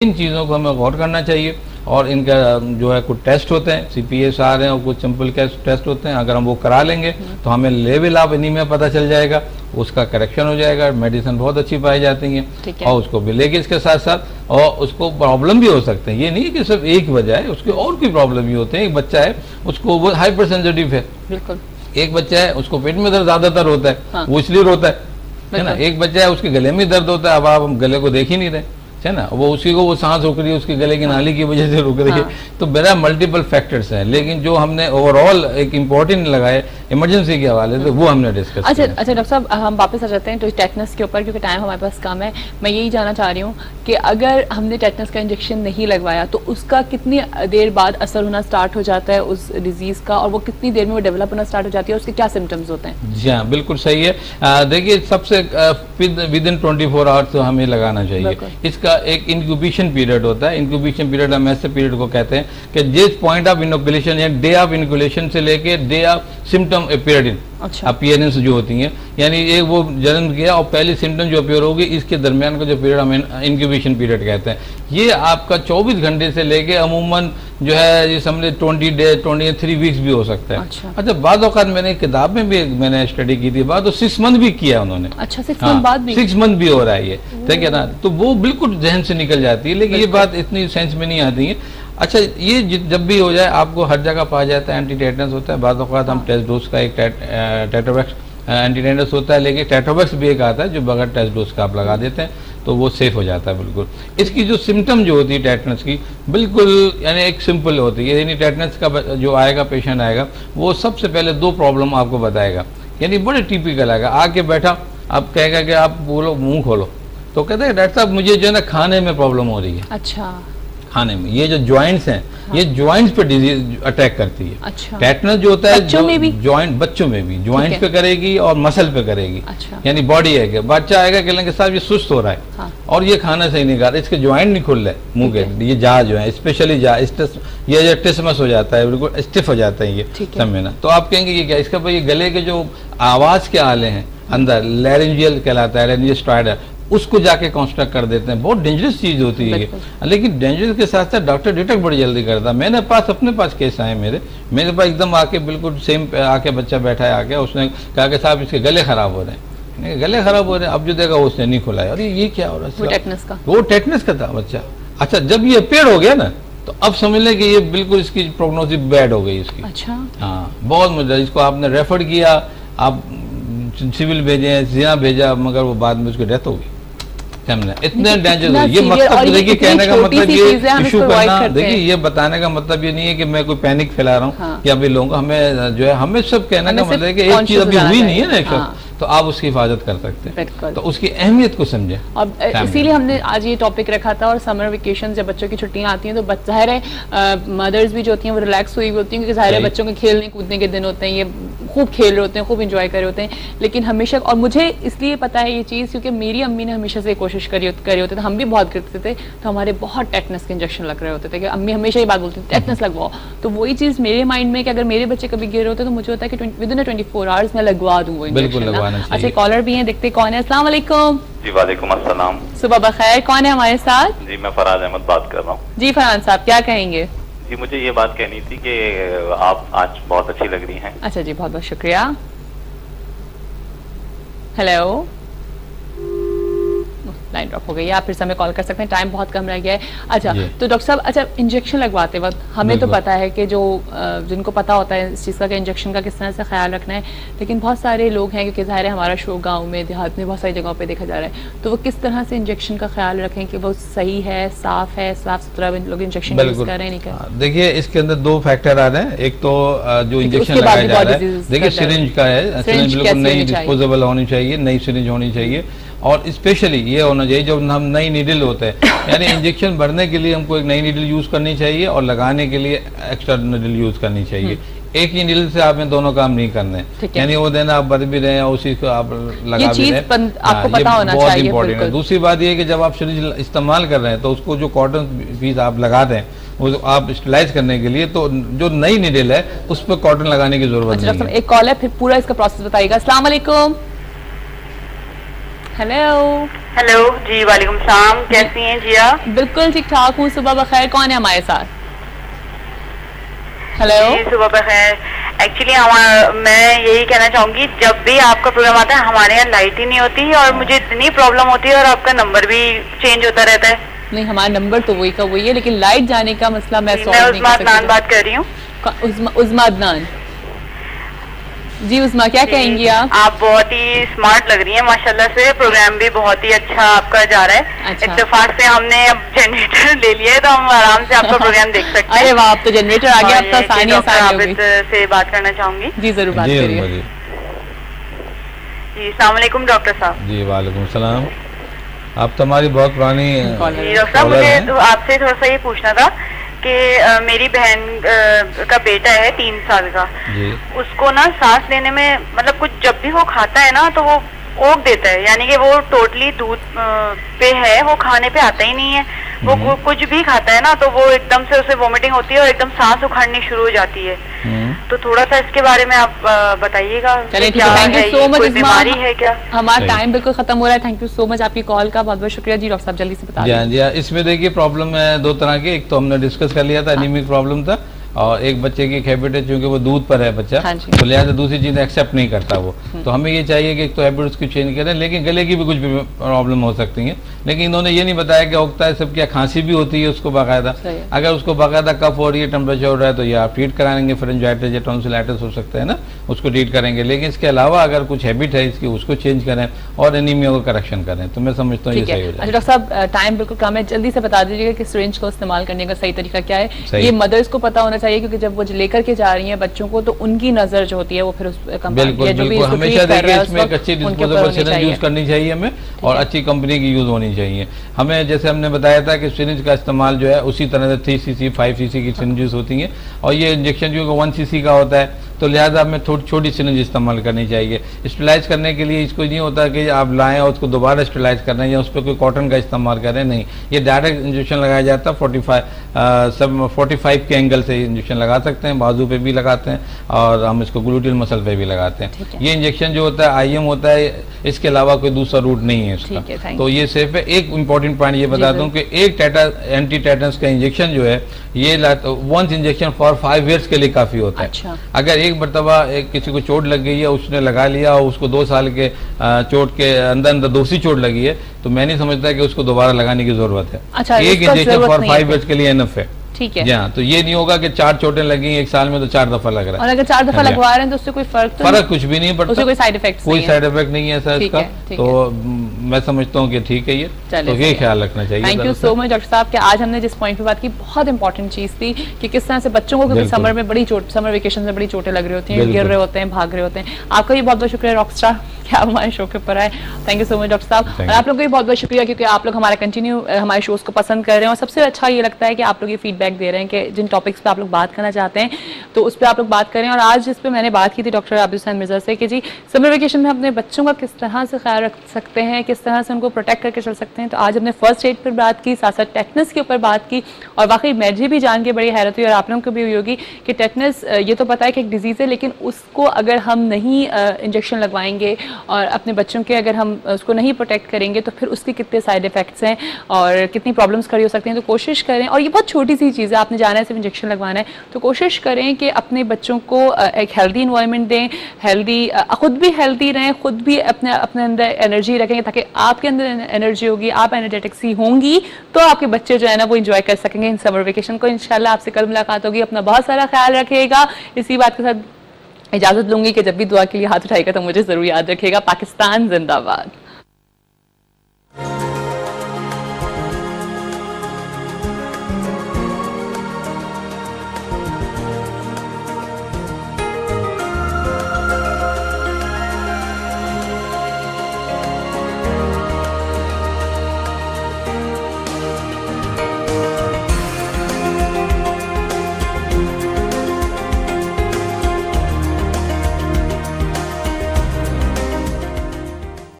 इन चीज़ों को हमें गौर करना चाहिए। और इनका जो है कुछ टेस्ट होते हैं, CPSR हैं और कुछ सिंपल टेस्ट होते हैं, अगर हम वो करा लेंगे तो हमें लेवल ऑफ एनीमिया पता चल जाएगा, उसका करेक्शन हो जाएगा। मेडिसिन बहुत अच्छी पाई जाती हैं और उसको भी लेके इसके साथ साथ, और उसको प्रॉब्लम भी हो सकते हैं, ये नहीं है कि सिर्फ एक वजह है, उसके और भी प्रॉब्लम भी होते हैं। एक बच्चा है उसको वो हाइपर सेंसिटिव है, बिल्कुल। एक बच्चा है उसको पेट में दर्द ज्यादातर होता है, हाँ। वो इसलिए रोता है ना। एक बच्चा है उसके गले में दर्द होता है, अब आप गले को देख ही नहीं रहे, है ना, वो उसी को वो सांस रुक रही है, उसके गले की नाली की वजह से रुक रही है, तो मेरा मल्टीपल फैक्टर्स हैं। लेकिन जो हमने ओवरऑल एक इम्पोर्टेंट लगाए इमरजेंसी के हवाले से, वो हमने डिस्कस अच्छा डॉक्टर साहब, हम वापस आ जाते हैं तो टेटनस के ऊपर, क्योंकि टाइम हमारे पास कम है। मैं यही जानना चाह रही हूँ कि अगर हमने टेटनस का इंजेक्शन नहीं लगवाया तो उसका कितनी देर बाद असर होना स्टार्ट हो जाता है उस डिजीज का, और वो कितनी देर में वो डेवलप होना स्टार्ट हो जाती है, उसके क्या सिम्टम्स होते हैं? जी हाँ, बिल्कुल सही है। देखिए, सबसे विद इन 24 आवर्स तो हमें लगाना चाहिए। इसका एक इंक्यूबेशन पीरियड होता है। इंक्यूबेशन पीरियड हम ऐसे पीरियड को कहते हैं कि जिस पॉइंट ऑफ इनोकुलेशन या डे ऑफ इनोकुलेशन से लेके day of symptom appearing, appearance जो होती हैं, यानी एक वो जन्म किया और पहली सिम्टम जो अपीयर होगी, इसके दरमियान का जो पीरियड हम इंक्यूबेशन पीरियड कहते हैं। ये आपका 24 घंटे से लेके अमूमन जो है ये समझे 23 वीक्स भी हो सकता है। अच्छा, बाद औक़ात मैंने किताब में भी मैंने स्टडी की थी, बाद 6 मंथ भी किया उन्होंने। अच्छा, 6 मंथ बाद भी? 6 मंथ भी हो रहा है ये, ठीक है ना। तो वो बिल्कुल जहन से निकल जाती है, लेकिन ये बात इतनी सेंस में नहीं आती है। अच्छा, ये जब भी हो जाए आपको हर जगह पाया जाता है, एंटी टेटनस होता है। बाद औक़ात हम टेस्ट डोज का एक टेट्रावैक्स एंटी टेटनस होता है, लेकिन टेट्रावैक्स भी एक आता है जो बगैर टेस्ट डोज का आप लगा देते हैं तो वो सेफ हो जाता है बिल्कुल। इसकी जो सिम्टम जो होती है टेटनस की, बिल्कुल यानी एक सिंपल होती है। यानी टेटनस का जो आएगा, पेशेंट आएगा, वो सबसे पहले 2 प्रॉब्लम आपको बताएगा, यानी बड़े टिपिकल आएगा। आके बैठा, आप कहेगा कि आप बोलो, मुंह खोलो, तो कहते हैं डॉक्टर साहब मुझे जो है ना खाने में प्रॉब्लम हो रही है। अच्छा, खाने में ये जो जॉइंट्स हैं, हाँ। ये जॉइंट्स पे डिजीज अटैक करती है। अच्छा। टेटनस जो होता है जॉइंट बच्चों में भी जॉइंट्स पे करेगी और मसल पे करेगी। अच्छा। यानी बॉडी है कि बच्चा आएगा कहेंगे साहब ये सुस्त हो रहा है, हाँ। और ये खाना सही नहीं खा रहा, इसके जॉइंट नहीं खुल रहे मुंह के, ये जा जो है स्पेशली जा ये जो टिस्मस हो जाता है, बिल्कुल स्टिफ हो जाता है ये, समझना। तो आप कहेंगे ये क्या, इसका भाई ये गले के जो आवाज के आले हैं अंदर, लैरिंजियल कहलाता है, लैरिंजियल स्ट्राइडर, उसको जाके कंस्ट्रक्ट कर देते हैं। बहुत डेंजरस चीज होती है, लेकिन डेंजरस के साथ साथ डॉक्टर डिटेक्ट बड़ी जल्दी करता है। मैंने अपने पास केस आए मेरे पास एकदम आके बिल्कुल सेम आके बच्चा बैठा है, आके उसने कहा कि साहब इसके गले खराब हो रहे हैं, गले खराब हो रहे हैं। अब जो देखा उसने नहीं खुलाया, अरे ये क्या हो रहा है, वो टेटनस का था बच्चा। अच्छा, जब ये पेड़ हो गया ना, तो अब समझ लें कि ये बिल्कुल इसकी प्रोग्नोसिस बैड हो गई इसकी। अच्छा, हाँ, बहुत मजा। इसको आपने रेफर किया, आप सिविल भेजे, जिया भेजा, मगर वो बाद में उसकी डेथ हो गई। इतने डेंजर है ये। मतलब देखिए, कहने का मतलब ये इशू करना, देखिए ये बताने का मतलब ये नहीं है कि मैं कोई पैनिक फैला रहा हूँ, हाँ। या भी लोगों हमें जो है, हमें सब कहने का मतलब है कि एक चीज अभी हुई नहीं है ना, हाँ। तो आप उसकी हिफाजत कर सकते हैं, तो उसकी अहमियत को समझे। अब इसीलिए हमने आज ये टॉपिक रखा था। और समर वेकेशन जब बच्चों की छुट्टियां आती हैं तो जाहिर है मदर्स भी जो होती हैं वो रिलैक्स हुई होती हैं, क्योंकि जाहिर है बच्चों के खेलने कूदने के दिन होते हैं, ये खूब खेल रहे होते हैं, खूब इंजॉय कर रहे होते हैं। लेकिन हमेशा, और मुझे इसलिए पता है ये चीज़ क्योंकि मेरी अम्मी ने हमेशा से कोशिश करी होते थे, हम भी बहुत करते थे, तो हमारे बहुत टेटनस के इंजेक्शन लग रहे होते थे कि अम्मी हमेशा ये बात बोलती थी टेटनस लगवाओ। तो वही चीज़ मेरे माइंड में कि अगर मेरे बच्चे कभी गिर होते तो मुझे होता है कि विद इन 24 आवर्स मैं लगवा दूँ वो इंजेक्शन। अच्छा, कॉलर भी हैं, देखते कौन है। अस्सलाम वालेकुम। जी वालेकुम अस्सलाम। सुबह बखैर, कौन है हमारे साथ? जी मैं फराज अहमद बात कर रहा हूँ। जी फरहान साहब, क्या कहेंगे? जी मुझे ये बात कहनी थी कि आप आज बहुत अच्छी लग रही हैं। अच्छा जी, बहुत बहुत शुक्रिया। हेलो, लाइन ड्रॉप हो गई है, आप फिर से हमें कॉल कर सकते हैं, टाइम बहुत कम रह गया है। अच्छा, तो डॉक्टर साहब, अच्छा इंजेक्शन लगवाते वक्त हमें तो पता है कि जो जिनको पता होता है इस चीज़ का कि इंजेक्शन का किस तरह से ख्याल रखना है, लेकिन बहुत सारे लोग हैं, क्योंकि ज़ाहिर है हमारा शो गांव में, देहात में बहुत सारी जगहों पे देखा जा रहा है, तो वो किस तरह से इंजेक्शन का ख्याल रखें कि वो सही है, साफ सुथरा लोग इंजेक्शन यूज कर रहे हैं, नहीं कर रहे हैं? देखिए, इसके अंदर 2 फैक्टर आ रहे हैं। एक तो जो इंजेक्शन लगाया जा रहा है, देखिए सिरिंज का है, सिरिंज बिल्कुल नई डिस्पोजेबल होनी चाहिए, नई सिरिंज होनी चाहिए, और स्पेशली ये होना चाहिए जब हम नई नीडल होते हैं, यानी इंजेक्शन भरने के लिए हमको एक नई नीडल यूज करनी चाहिए और लगाने के लिए एक्स्ट्रा नीडल यूज करनी चाहिए। एक ही नीडल से आपने दोनों काम नहीं करने, यानी वो देना आप भर भी रहे हैं और उसी को आप लगा भी रहे हैं, आपको पता होना बहुत चाहिए। इंपॉर्टेंट है। दूसरी बात ये है कि जब आप सिरिंज इस्तेमाल कर रहे हैं तो उसको जो कॉटन पीस आप लगा दें वो आप स्टरलाइज करने के लिए, तो जो नई नीडल है उस पर कॉटन लगाने की जरूरत नहीं है। एक कॉल है, फिर पूरा इसका प्रोसेस बताइएगा। अस्सलाम वालेकुम। हेलो। हेलो जी, वालेकुम सलाम, कैसी हैं जिया? बिल्कुल ठीक ठाक हूँ, सुबह बखैर। कौन है हमारे साथ? हेलो जी, सुबह बखैर। एक्चुअली मैं यही कहना चाहूंगी, जब भी आपका प्रोग्राम आता है हमारे यहाँ लाइट ही नहीं होती है और मुझे इतनी प्रॉब्लम होती है और आपका नंबर भी चेंज होता रहता है। नहीं, हमारा नंबर तो वही का वही है, लेकिन लाइट जाने का मसला मैं उस्मा अदनान बात कर रही हूँ। उस्मा अदनान जी। उस्मा, क्या कहेंगी आप? आप बहुत ही स्मार्ट लग रही हैं माशाल्लाह से, प्रोग्राम भी बहुत ही अच्छा आपका जा रहा है। अच्छा। इत्तेफाक से हमने अब जनरेटर ले लिया है तो हम आराम से आपका प्रोग्राम देख सकते हैं। अरे वाह, आप तो जनरेटर आ गया, आपका सानिया आबिद से बात करना चाहूंगी। जी जरूर, बात करिए। जी अस्सलाम वालेकुम डॉक्टर साहब। जी वालेकुम सलाम। आप तो हमारी बहुत पुरानी डॉक्टर साहब, मुझे आपसे थोड़ा सा ये पूछना था कि मेरी बहन का बेटा है 3 साल का जी। उसको ना सांस लेने में मतलब कुछ जब भी वो खाता है ना तो वो ओक देता है, यानी कि वो टोटली दूध पे है, वो खाने पे आता ही नहीं है। वो कुछ भी खाता है ना तो वो एकदम से उसे वोमिटिंग होती है और एकदम सांस उखड़नी शुरू हो जाती है। तो थोड़ा सा इसके बारे में आप बताइएगा। चलिए, थैंक यू सो मच। बीमारी है क्या? हमारा टाइम बिल्कुल खत्म हो रहा है। थैंक यू सो मच आपकी कॉल का, बहुत बहुत शुक्रिया जी। डॉक्टर साहब जल्दी से बता दीजिए। जी, इसमें देखिए प्रॉब्लम है 2 तरह की। एक तो हमने डिस्कस कर लिया था, एनीमिक प्रॉब्लम था, और एक बच्चे की हैबिट है, चूंकि वो दूध पर है बच्चा, तो लिहाजा दूसरी चीज एक्सेप्ट नहीं करता वो। तो हमें ये चाहिए कि एक तो हैबिट उसकी चेंज करें, लेकिन गले की भी कुछ भी प्रॉब्लम हो सकती है। लेकिन इन्होंने ये नहीं बताया कि उगता है सब क्या, खांसी भी होती है उसको बाकायदा। अगर उसको बाकायदा कफ हो रही है, टेम्परेचर हो रहा है, तो ये आप ट्रीट कराएंगे, फेरेंजाइटिस या टॉन्सिलाइटिस हो सकता है ना, उसको ट्रीट करेंगे। लेकिन इसके अलावा अगर कुछ हैबिट है इसकी, उसको चेंज करें और एनीमिया को करेक्शन करें, तो मैं समझता हूँ ये सही हो जाए। डॉक्टर साहब, टाइम बिल्कुल कम है, जल्दी से बता दीजिएगा कि सिरिंज को इस्तेमाल करने का सही तरीका क्या है। ये मदर्स को पता होना चाहिए, क्योंकि जब वो लेकर के जा रही हैं बच्चों को, तो उनकी नजर जो होती है वो फिर उस बिल्कुल हमेशा देखिए इसमें एक अच्छी डिस्पोजेबल सिरिंज यूज करनी चाहिए हमें, और अच्छी कंपनी की यूज होनी चाहिए हमें। जैसे हमने बताया था कि सिरिंज का इस्तेमाल जो है उसी तरह से 3cc 5cc की सिरिंजेस होती हैं, और ये इंजेक्शन जो 1cc का होता है, तो लिहाजा हमें छोटी सिरिंज इस्तेमाल करनी चाहिए। स्टेलाइज करने के लिए इसको नहीं होता कि आप लाएं और उसको दोबारा स्टेलाइज करना है या उस पर कोई कॉटन का इस्तेमाल करें, नहीं, ये डायरेक्ट इंजेक्शन लगाया जाता है। 45 के एंगल से इंजेक्शन लगा सकते हैं, बाजू पे भी लगाते हैं, और हम इसको ग्लूटियल मसल पे भी लगाते हैं। ये इंजेक्शन जो होता है IM होता है, इसके अलावा कोई दूसरा रूट नहीं है इसका, तो ये सेफ है। एक इंपॉर्टेंट पॉइंट ये बता दूं कि एक एंटी टेटनस का इंजेक्शन जो है, ये वंस इंजेक्शन फॉर 5 ईयर्स के लिए काफी होता है। अगर एक मरतबा किसी को चोट लग गई है, उसने लगा लिया और उसको 2 साल के चोट के अंदर दूसरी चोट लगी है, तो मैं नहीं समझता कि उसको दोबारा लगाने की जरूरत है। एक इंजेक्शन फॉर 5 ईयर्स के लिए इनफ है। ठीक है, तो ये नहीं होगा कि 4 चोटें लगी 1 साल में तो 4 दफा लग रहा है। और अगर 4 दफा लगवा रहे हैं तो उससे कोई फर्क कुछ भी नहीं पड़ता, उससे कोई साइड इफेक्ट नहीं है सर इसका। तो मैं समझता हूँ कि ठीक है ये, तो ये ख्याल रखना चाहिए। Thank you so much doctor साहब कि आज हमने जिस पॉइंट पे बात की, बहुत इंपॉर्टेंट चीज थी कि किस तरह से बच्चों को समर वेकेशन में बड़ी चोटें लग रही होती हैं, गिर रहे होते हैं, भाग रहे होते हैं। आपका भी बहुत बहुत शुक्रिया रॉकस्टार कि आप हमारे शो के ऊपर आए। Thank you so much doctor साहब, और आप लोग को भी बहुत बहुत शुक्रिया क्योंकि आप लोग हमारे शोज को पसंद कर रहे हैं। और सबसे अच्छा ये लगता है कि आप लोग ये फीडबैक दे रहे हैं कि जिन टॉपिक्स पे आप लोग बात करना चाहते हैं तो उस पर आप लोग बात करें। और आज जिस पे मैंने बात की थी डॉक्टर आबिद हुसैन मिर्जा से कि जी समर वेकेशन में अपने बच्चों का किस तरह से ख्याल रख सकते हैं, किस तरह से उनको प्रोटेक्ट करके चल सकते हैं, तो आज हमने फर्स्ट एड पर बात की, साथ साथ टेटनस के ऊपर बात की। और वाकई मुझे भी जान के बड़ी हैरत हुई और आप लोगों को भी हुई होगी कि टेटनस ये तो पता है कि एक डिजीज़ है, लेकिन उसको अगर हम नहीं इंजेक्शन लगवाएंगे और अपने बच्चों के अगर हम उसको नहीं प्रोटेक्ट करेंगे तो फिर उसके कितने साइड इफेक्ट्स हैं और कितनी प्रॉब्लम्स खड़ी हो सकती हैं। तो कोशिश करें, और ये बहुत छोटी सी चीज़ है, आपने जाना है सिर्फ इंजेक्शन लगवाना है, तो कोशिश करें कि अपने बच्चों को एक हेल्दी इन्वायरमेंट दें, खुद भी हेल्दी रहें, खुद भी अपने अंदर एनर्जी रखेंगे, ताकि आपके अंदर एनर्जी होगी, आप एनर्जेटिक सी होंगी तो आपके बच्चे जो है ना वो इंजॉय कर सकेंगे इन समर वेकेशन को। इंशाल्लाह आपसे कल मुलाकात होगी। अपना बहुत सारा ख्याल रखिएगा। इसी बात के साथ इजाज़त लूंगी कि जब भी दुआ के लिए हाथ उठाएगा तो मुझे ज़रूर याद रखिएगा। पाकिस्तान जिंदाबाद।